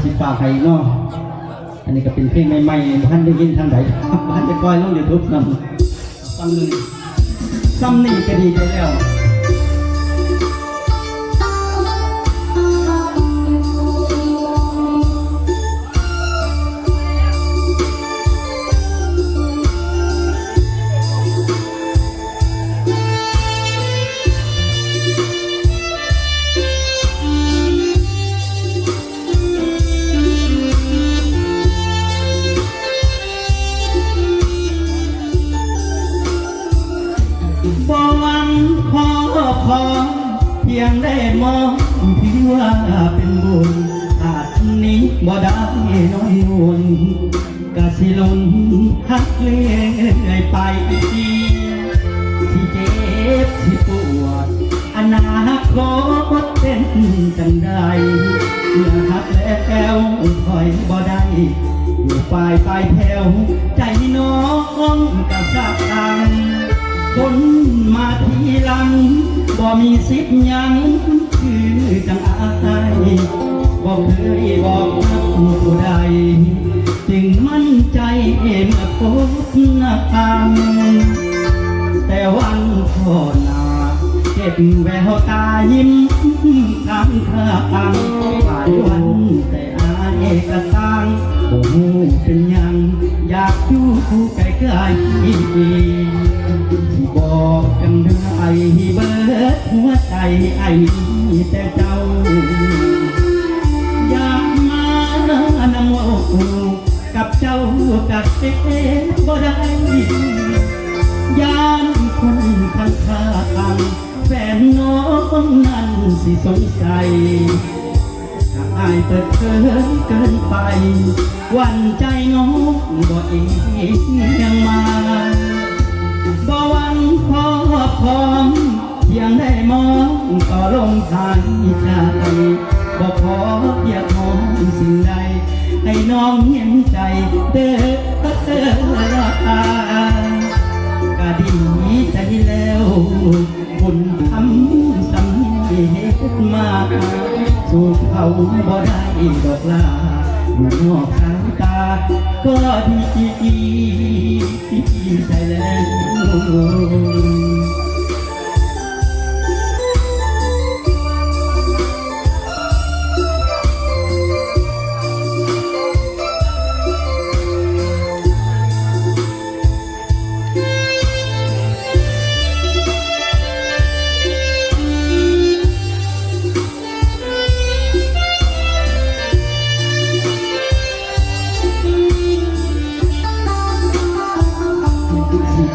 สิฝากให้เนาะอันนี้ก็เป็นเพลงใหม่ๆท่านได้ยินทางไหนท่านจะปล่อยลง YouTube นำซ้ำนี่ก็ดีใจแล้วบ่หวังขอเพียงได้มองที่ว่าเป็นบุญอาจนี้บ่ได้น้อยหุ่นกะสิลุนหักเลื่อยไปที่เจ็บที่ปวดอนาคตเป็นจังใดเมื่อหักแล้วถอยบ่ได้อยู่ปลายแถวใจน้องกับสักตังคนมาทีหลังบ่มีสิทธิ์ยังคือจังอายบ่เคยบอกรักผู้ใดจึงมั่นใจเมื่อพบหน้าแต่วันพ่อหน้าเก็บแววตายิ้มข้างผ่านวันแต่อายกระตังบ่ฮู้เป็นยังอยากอยู่ใกล้ๆที่บอกกันได้เบิดหัวใจไอ้แต่เจ้าอยากมานำโอ้กับเจ้ากับเป็นบ่ได้ยานคนข้างแฟนน้องนั้นสิสงสัยถ้าอายเปิดเผยเกินไปวันใจน้องบ่เอียงมาบ่หวังพอพร้อมยังได้มองต่อลมทางใจบ่ขอเพียงมองสิ่งใดให้น้องเห็นใจเด้อกะดีใจแล้วบุญทำสำเร็จมาสู่เขาบ่ได้ดอกลาอยู่นอกทางตาก็ดีใจแล้ว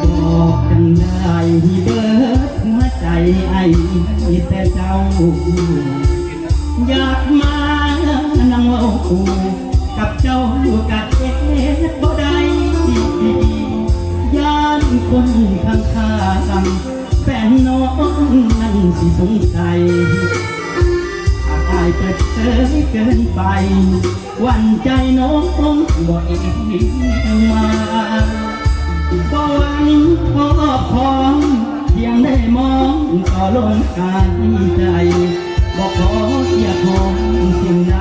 บอกกันได้เบิดหัวใจไอ้แต่เจ้าอยากมานั่งเว้ากับเจ้ากัดเอ็ดบ่ได้ย้านคนข้างแฟนน้องนั้นสิสงสัยถ้าอายเปิดเผยเกินไปวันใจน้องบ่เองมาบ่หวังพอพร้อมเพียงได้มองต่อลมหายใจบ่ขออยากมองสิ่งใด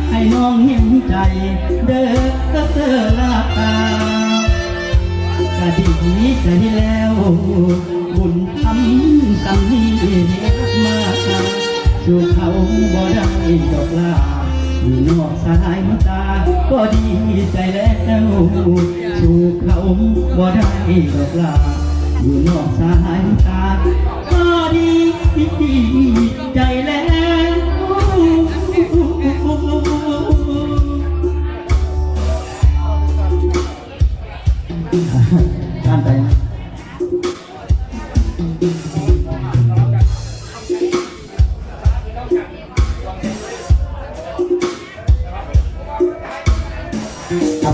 ให้น้องเห็นใจเด้อลาตาก็ดีใจแล้วบุญทำสำนีมาสู่เขาบ่ได้ดอกลาอยู่นอกสายตาก็ดีใจแล้วสู่เขาบ่ได้ดอกลาอยู่นอกสายตาก็ดีใจแล้วท่านไป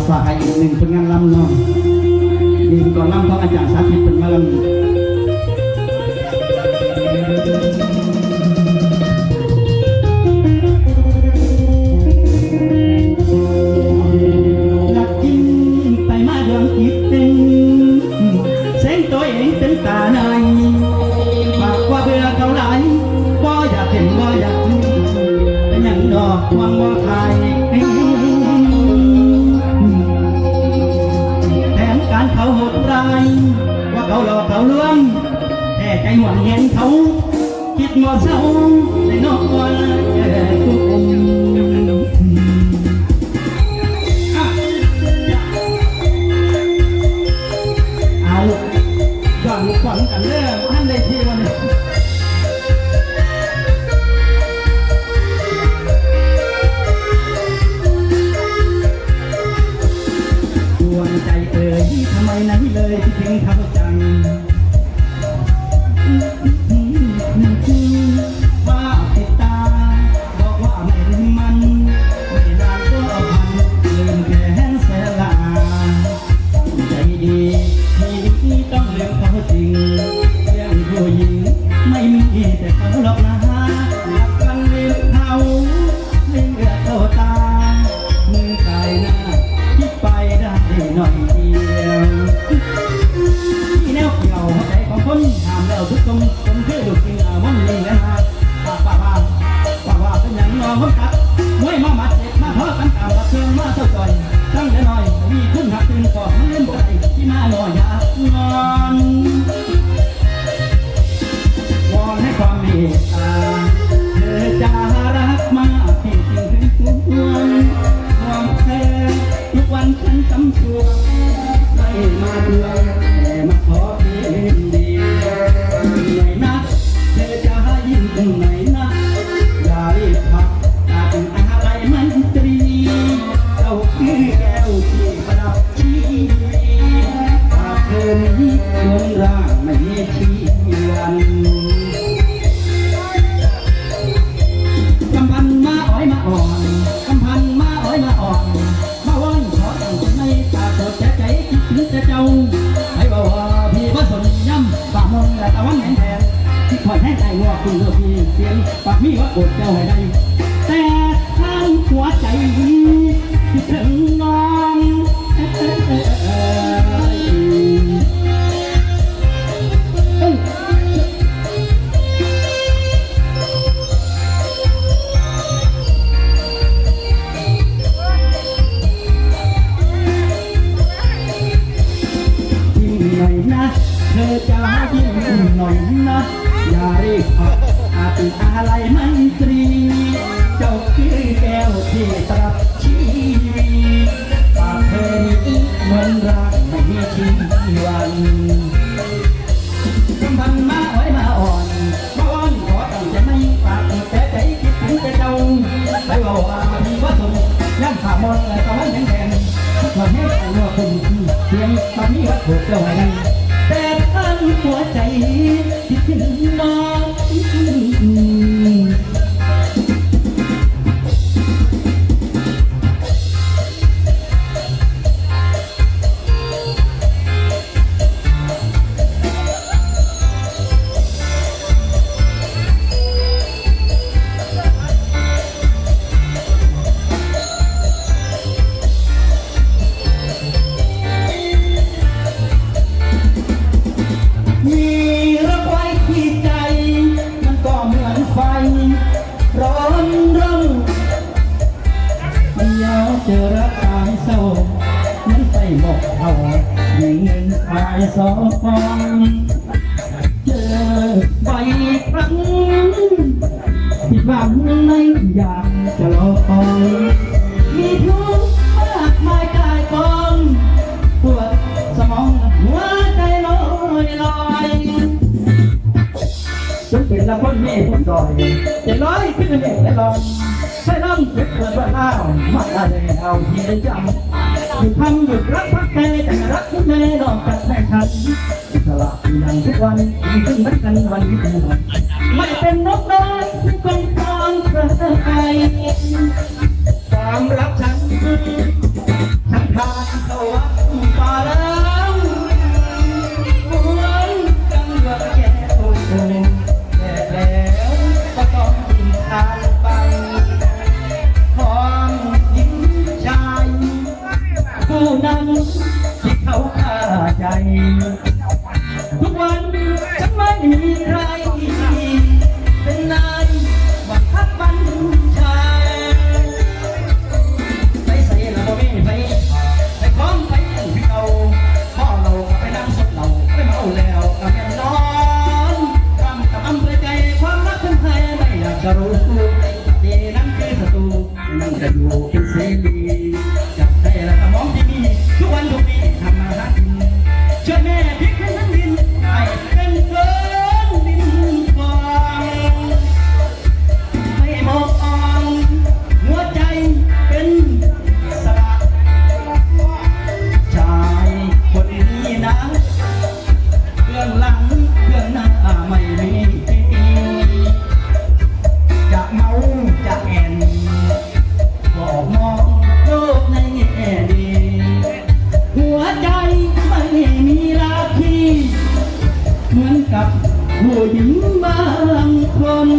ฝากให้อีกหนึ่งผลงานลำเนาะมีก่อนลำของอาจารย์สาธิตเป็นมาลำหลักจริงไปมาดวงคิดเป็นเส้นตัวเองเป็นตาในฝากว่าเบื่อเขาหลายบ่อยากเห็นบ่อยากเป็นอย่างดอก หวังว่าใครแผนการเขาโหดร้ายว่าเขาหลอกเขาลวงแต่ใจหวังเห็นเขาคิดว่าเศร้าในนอกวันทุกคนเอาย้อนฝันกันเด้อท่านได้ที่วันนี้ดวงใจเอ่ยทำไมนั้นเลยที่ถึงเขาจังว่าติดตาบอกว่าไม่มันไม่นานก็พันลืมแค่เสียลาใจดีที่ต้องเลือกเขาจริงเรื่องผู้หญิงไม่มีแต่เขาหรอกนะรักกันลืมเขาลืมเอือโตตามือกายหน้าคิดไปได้หน่อยเดียวที่แนวเกี่ยวใจของคนถามแล้วทุกคนผมคือดูจริงวันนี้นะฮะว่าเป็นอย่างนอนคนกัดมวยมาหมัดเจ็บมาเพราะกันตามรับเชิงมาเท่าจอยตั้งแต่น้อยมีขึ้นหักตื่นก่อนมันเล่นบ่ได้ที่มาหน่อยอยากนอนวอนให้ความเมตตาเธอจะรักมากที่จริงถึงทุกวันความแค่ทุกวันฉันจำชัวไม่มาเดือแต่มาขอเพียงเดียวไหนนะเธอจะยิ้มตรงไหนนะอย่ารีบพักอาจเป็นอะไรมันตรีเจ้าคือแก้วที่ประดับชีวิตหากเธอนี้ดวงร่างไม่มีชีวันกำพันมาอ้อยมาอ่อนกำพันมาอ้อยมาอ่อนมาว่อนขอตั้งใจไม่ตาโตแก่ใจคิดถึงแต่เจ้าให้บอกว่าพี่ว่าสนย่ำฝ่ามองแต่ตะวันแห่งแทนที่คอยให้ใจงัวคุณเลือกพี่เสียงปากมีว่าโกรธเจ้าให้ได้แต่ข้างหัวใจคิดถึงน้องเธอจะยิ้มหน่อยนะอย่ารีบพักอาจเป็นอะไรมันตรีเจ้าคือแก้วที่ตรับชีวิตปากเธอนี้เหมือนรักไม่มีชีวันกำพันมาอ้อยมาอ่อนมาอ้อนขอตั้งใจไม่ปากแต่ใจคิดถึงแต่เจ้าไปบอกว่าพี่ว่าสนย่ำผ่ามนตะวันแข็งมาให้ใจว่าคุณเสียงปากนี้ว่าโกรธเจ้าให้ได้แต่ทั้งหัวใจที่ถึงน้องร้อนรุ่งเยาวเจอรักตายโศกนั้นไปหมกเอายิงเงินตายสองฟองเจอใบครั้งที่ฝันไม่อยากจะรอมีทุกข์มากมายกายกองปวดสมองหัวใจลอยลอยจนเป็นละคนเมฆคนดอยจะลอยขึ้นเมฆและลอยใช้น้ำเกิดเกิดว่าอ้าวมาอะไรเอาที่ได้จำอยู่ทำหยุดรักพักใจแต่รักทุกแม่นอกจากแม่ฉันสละอย่างทุกวันมีขึ้นเหมือนกันวันที่เป็นวันไม่เป็นนกน้อยที่คงทองเธอไปความรักฉันทานสวัสดิ์ป่าแล้วหวนจังหวะแก่ตัวแล้วก็ต้องทิ้งทางไปของหญิงชายผู้นั้นที่เขาฆ่าใจทุกวันฉันไม่มีใครเป็นนายว่า ก็รู้เจนั้นคือศัตรูนั่งจะอยู่เป็นเสรีจับได้แล้วก็มองที่มีทุกวันทุกปีทำมาหากินช่วยแม่พลิกให้ทั้งดินให้เป็นเฟิร์นดินฟางให้มองหัวใจเป็นอิสระชายคนนี้นะเบื้องหลังเบื้องหน้าไม่มีจะเมาจะแอนบอกมองโลกในแง่ดีหัวใจไม่มีราคีเหมือนกับผู้หญิงบางคน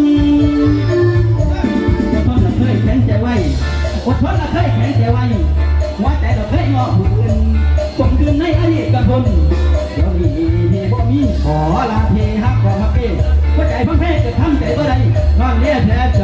อดทนเราเคยแข็งใจไว้อดทนเราเคยแข็งใจไว้หัวใจเราเคยงอผู้อื่นผมคืนในอดีตกับคนเดี๋ยวนี้ที่บ่มีขอลาเทฮักขอฮักเองหัวใจพังเพศจะทำใจบ่ได้นอนเลี้ยแท้ใจ